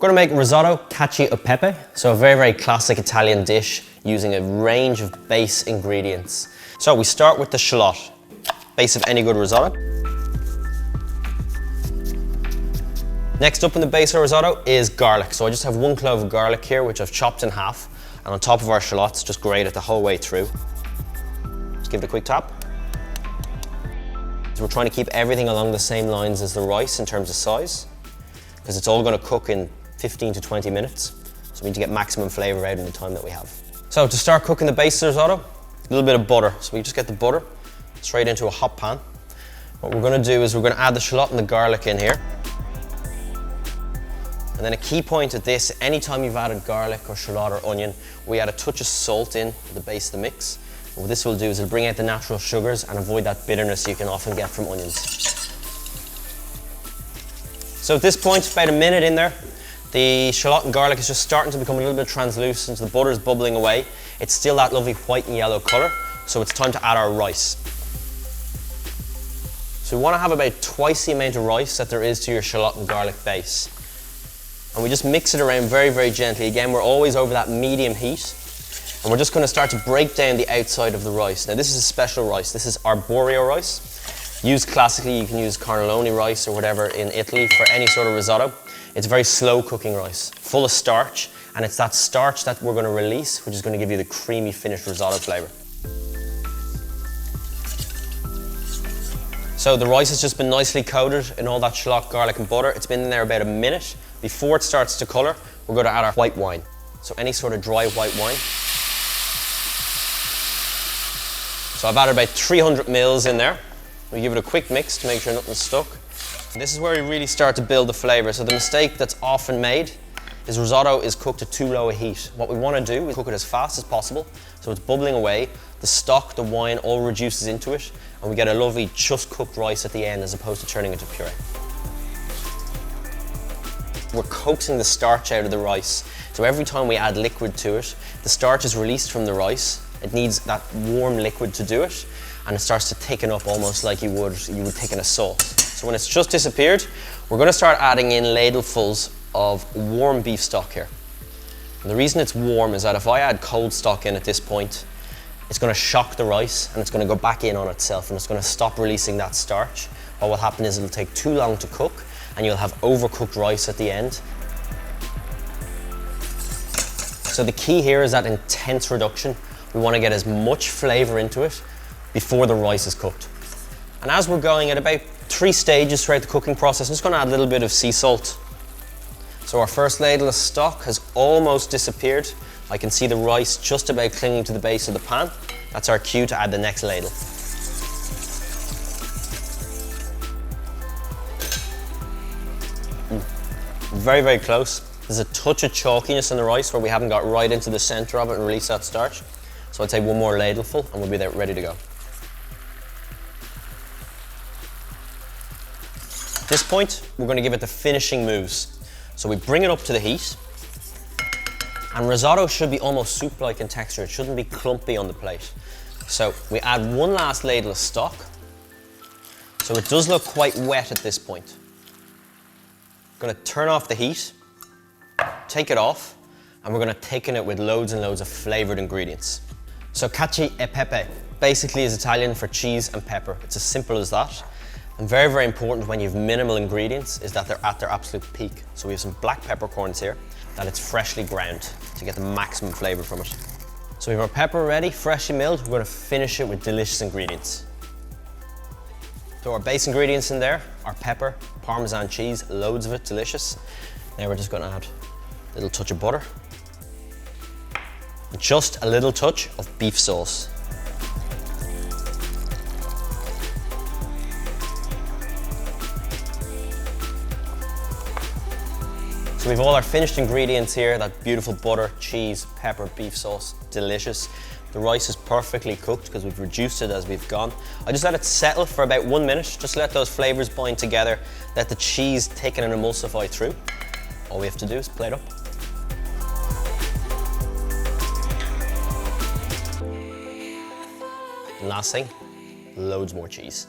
We're going to make risotto cacio e pepe, so a very, very classic Italian dish using a range of base ingredients. So we start with the shallot, base of any good risotto. Next up in the base of risotto is garlic. So I just have 1 clove of garlic here, which I've chopped in half, and on top of our shallots, just grate it the whole way through. Just give it a quick tap. So we're trying to keep everything along the same lines as the rice in terms of size, because it's all going to cook in 15 to 20 minutes. So we need to get maximum flavour out in the time that we have. So to start cooking the base of risotto, a little bit of butter. So we just get the butter straight into a hot pan. What we're going to do is we're going to add the shallot and the garlic in here. And then a key point at this, anytime you've added garlic or shallot or onion, we add a touch of salt in at the base of the mix. And what this will do is it'll bring out the natural sugars and avoid that bitterness you can often get from onions. So at this point, about a minute in there, the shallot and garlic is just starting to become a little bit translucent, the butter is bubbling away. It's still that lovely white and yellow colour, so it's time to add our rice. So we want to have about twice the amount of rice that there is to your shallot and garlic base. And we just mix it around very, very gently. Again, we're always over that medium heat. And we're just going to start to break down the outside of the rice. Now this is a special rice, this is arborio rice. Used classically, you can use carnellone rice or whatever in Italy for any sort of risotto. It's very slow cooking rice, full of starch, and it's that starch that we're going to release, which is going to give you the creamy finished risotto flavour. So the rice has just been nicely coated in all that shallot, garlic and butter. It's been in there about a minute. Before it starts to colour, we're going to add our white wine. So any sort of dry white wine. So I've added about 300 ml in there. We give it a quick mix to make sure nothing's stuck. This is where we really start to build the flavour. So the mistake that's often made is risotto is cooked at too low a heat. What we want to do is cook it as fast as possible, so it's bubbling away, the stock, the wine all reduces into it, and we get a lovely just cooked rice at the end as opposed to turning into puree. We're coaxing the starch out of the rice. So every time we add liquid to it, the starch is released from the rice. It needs that warm liquid to do it, and it starts to thicken up almost like you would thicken a sauce. So when it's just disappeared, we're going to start adding in ladlefuls of warm beef stock here. And the reason it's warm is that if I add cold stock in at this point, it's going to shock the rice and it's going to go back in on itself and it's going to stop releasing that starch. What will happen is it'll take too long to cook and you'll have overcooked rice at the end. So the key here is that intense reduction. We want to get as much flavour into it before the rice is cooked. And as we're going at about 3 stages throughout the cooking process, I'm just going to add a little bit of sea salt. So our first ladle of stock has almost disappeared. I can see the rice just about clinging to the base of the pan. That's our cue to add the next ladle. Very, very close. There's a touch of chalkiness in the rice where we haven't got right into the centre of it and released that starch. So I'd say 1 more ladleful and we'll be there ready to go. At this point, we're going to give it the finishing moves. So we bring it up to the heat, and risotto should be almost soup-like in texture. It shouldn't be clumpy on the plate. So we add 1 last ladle of stock. So it does look quite wet at this point. Going to turn off the heat, take it off, and we're going to thicken it with loads and loads of flavoured ingredients. So cacio e pepe basically is Italian for cheese and pepper. It's as simple as that. And very, very important when you have minimal ingredients is that they're at their absolute peak. So we have some black peppercorns here, that it's freshly ground to get the maximum flavour from it. So we have our pepper ready, freshly milled. We're going to finish it with delicious ingredients. So our base ingredients in there are pepper, Parmesan cheese, loads of it, delicious. Now we're just going to add a little touch of butter, and just a little touch of beef sauce. So we have all our finished ingredients here, that beautiful butter, cheese, pepper, beef sauce, delicious. The rice is perfectly cooked because we've reduced it as we've gone. I just let it settle for about 1 minute, just let those flavours bind together, let the cheese thicken and emulsify through. All we have to do is plate up. And last thing, loads more cheese.